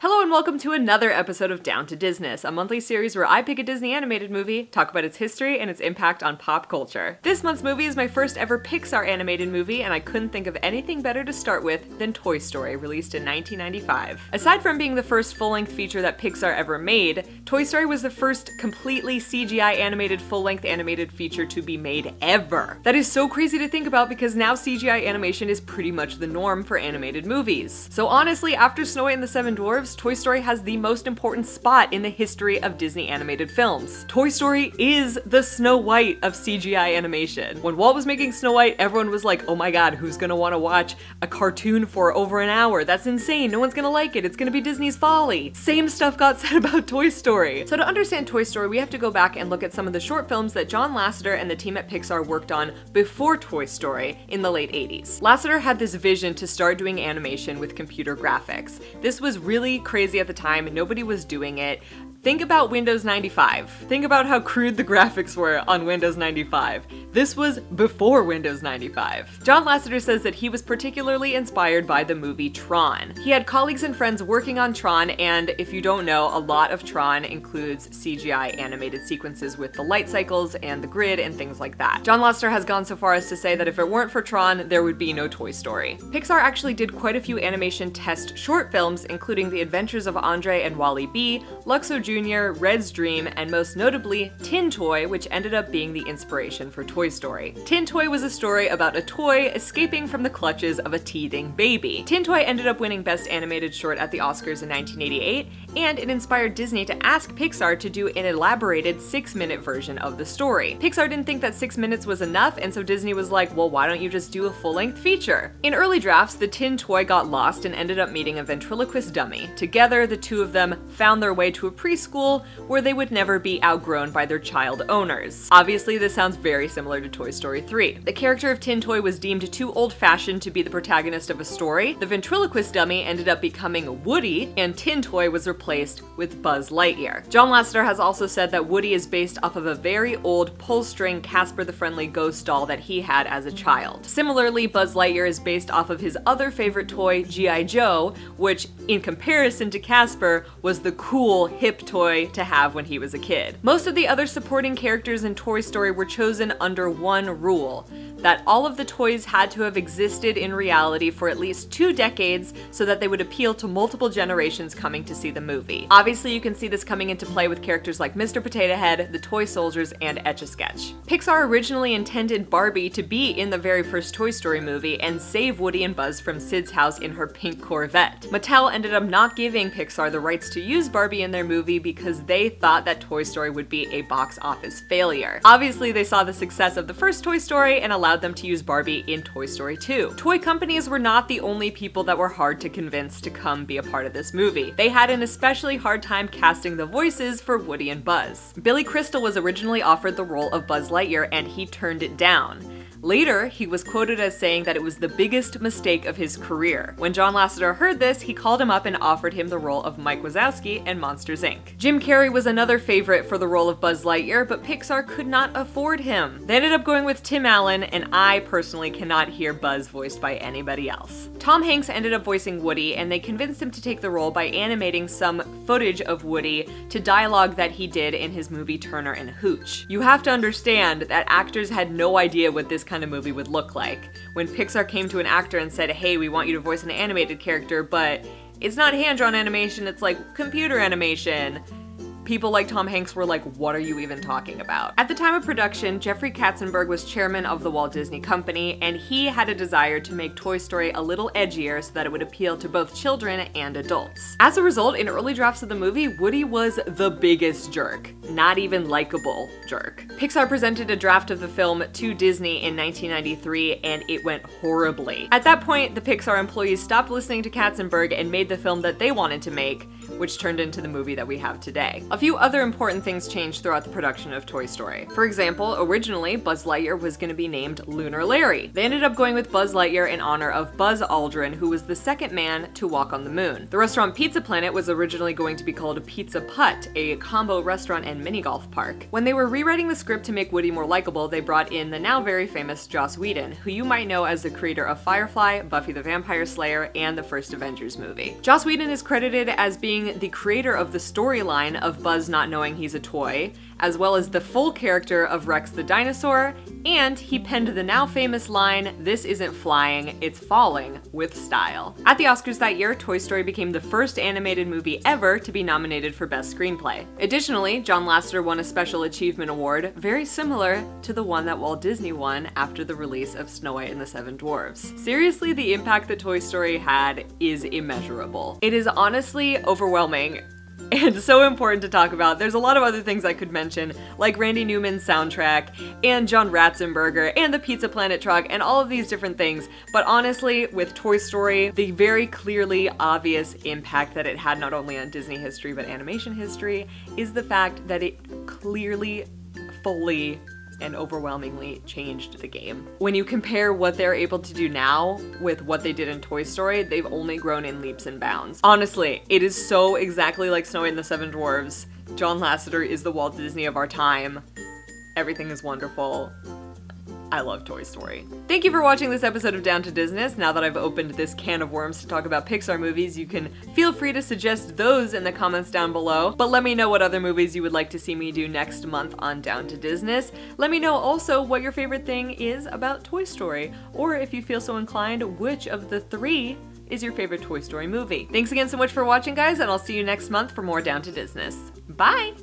Hello and welcome to another episode of Down to Disness, a monthly series where I pick a Disney animated movie, talk about its history and its impact on pop culture. This month's movie is my first ever Pixar animated movie, and I couldn't think of anything better to start with than Toy Story, released in 1995. Aside from being the first full-length feature that Pixar ever made, Toy Story was the first completely CGI animated full-length animated feature to be made ever. That is so crazy to think about because now CGI animation is pretty much the norm for animated movies. So honestly, after Snow White and the Seven Dwarfs, Toy Story has the most important spot in the history of Disney animated films. Toy Story is the Snow White of CGI animation. When Walt was making Snow White, everyone was like, oh my god, who's gonna want to watch a cartoon for over an hour? That's insane, no one's gonna like it, it's gonna be Disney's folly. Same stuff got said about Toy Story. So to understand Toy Story, we have to go back and look at some of the short films that John Lasseter and the team at Pixar worked on before Toy Story in the late 80s. Lasseter had this vision to start doing animation with computer graphics. This was really crazy at the time, nobody was doing it. Think about Windows 95. Think about how crude the graphics were on Windows 95. This was before Windows 95. John Lasseter says that he was particularly inspired by the movie Tron. He had colleagues and friends working on Tron, and if you don't know, a lot of Tron includes CGI animated sequences with the light cycles and the grid and things like that. John Lasseter has gone so far as to say that if it weren't for Tron, there would be no Toy Story. Pixar actually did quite a few animation test short films, including The Adventures of Andre and Wally B, Luxo Jr., Red's Dream, and most notably, Tin Toy, which ended up being the inspiration for Toy Story. Tin Toy was a story about a toy escaping from the clutches of a teething baby. Tin Toy ended up winning Best Animated Short at the Oscars in 1988, and it inspired Disney to ask Pixar to do an elaborated 6-minute version of the story. Pixar didn't think that 6 minutes was enough, and so Disney was like, well, why don't you just do a full-length feature? In early drafts, the Tin Toy got lost and ended up meeting a ventriloquist dummy. Together, the two of them found their way to a preschool where they would never be outgrown by their child owners. Obviously, this sounds very similar to Toy Story 3. The character of Tin Toy was deemed too old-fashioned to be the protagonist of a story. The ventriloquist dummy ended up becoming Woody, and Tin Toy was replaced with Buzz Lightyear. John Lasseter has also said that Woody is based off of a very old pull-string Casper the Friendly Ghost doll that he had as a child. Similarly, Buzz Lightyear is based off of his other favorite toy, G.I. Joe, which, in comparison to Casper, was the cool, hip toy to have when he was a kid. Most of the other supporting characters in Toy Story were chosen under one rule, that all of the toys had to have existed in reality for at least 2 decades so that they would appeal to multiple generations coming to see the movie. Obviously, you can see this coming into play with characters like Mr. Potato Head, the Toy Soldiers, and Etch-a-Sketch. Pixar originally intended Barbie to be in the very first Toy Story movie and save Woody and Buzz from Sid's house in her pink Corvette. Mattel ended up not giving Pixar the rights to use Barbie in their movie because they thought that Toy Story would be a box office failure. Obviously, they saw the success of the first Toy Story and allowed them to use Barbie in Toy Story 2. Toy companies were not the only people that were hard to convince to come be a part of this movie. They had an especially hard time casting the voices for Woody and Buzz. Billy Crystal was originally offered the role of Buzz Lightyear and he turned it down. Later, he was quoted as saying that it was the biggest mistake of his career. When John Lasseter heard this, he called him up and offered him the role of Mike Wazowski in Monsters, Inc. Jim Carrey was another favorite for the role of Buzz Lightyear, but Pixar could not afford him. They ended up going with Tim Allen, and I personally cannot hear Buzz voiced by anybody else. Tom Hanks ended up voicing Woody, and they convinced him to take the role by animating some footage of Woody to dialogue that he did in his movie Turner and Hooch. You have to understand that actors had no idea what this kind of movie would look like. When Pixar came to an actor and said, hey, we want you to voice an animated character, but it's not hand-drawn animation, it's like computer animation, people like Tom Hanks were like, what are you even talking about? At the time of production, Jeffrey Katzenberg was chairman of the Walt Disney Company, and he had a desire to make Toy Story a little edgier so that it would appeal to both children and adults. As a result, in early drafts of the movie, Woody was the biggest jerk. Not even likable jerk. Pixar presented a draft of the film to Disney in 1993, and it went horribly. At that point, the Pixar employees stopped listening to Katzenberg and made the film that they wanted to make, which turned into the movie that we have today. A few other important things changed throughout the production of Toy Story. For example, originally Buzz Lightyear was going to be named Lunar Larry. They ended up going with Buzz Lightyear in honor of Buzz Aldrin, who was the second man to walk on the moon. The restaurant Pizza Planet was originally going to be called Pizza Putt, a combo restaurant and mini golf park. When they were rewriting the script to make Woody more likable, they brought in the now very famous Joss Whedon, who you might know as the creator of Firefly, Buffy the Vampire Slayer, and the first Avengers movie. Joss Whedon is credited as being the creator of the storyline of Buzz not knowing he's a toy, as well as the full character of Rex the dinosaur, and he penned the now famous line, "This isn't flying, it's falling," with style. At the Oscars that year, Toy Story became the first animated movie ever to be nominated for Best Screenplay. Additionally, John Lasseter won a Special Achievement Award, very similar to the one that Walt Disney won after the release of Snow White and the Seven Dwarfs. Seriously, the impact that Toy Story had is immeasurable. It is honestly overwhelming and so important to talk about. There's a lot of other things I could mention, like Randy Newman's soundtrack, and John Ratzenberger, and the Pizza Planet truck, and all of these different things. But honestly, with Toy Story, the very clearly obvious impact that it had not only on Disney history, but animation history, is the fact that it clearly, fully, and overwhelmingly changed the game. When you compare what they're able to do now with what they did in Toy Story, they've only grown in leaps and bounds. Honestly, it is so exactly like Snow White and the Seven Dwarfs. John Lasseter is the Walt Disney of our time. Everything is wonderful. I love Toy Story. Thank you for watching this episode of Down to Disness. Now that I've opened this can of worms to talk about Pixar movies, you can feel free to suggest those in the comments down below, but let me know what other movies you would like to see me do next month on Down to Disness. Let me know also what your favorite thing is about Toy Story, or if you feel so inclined, which of the three is your favorite Toy Story movie. Thanks again so much for watching, guys, and I'll see you next month for more Down to Disness. Bye!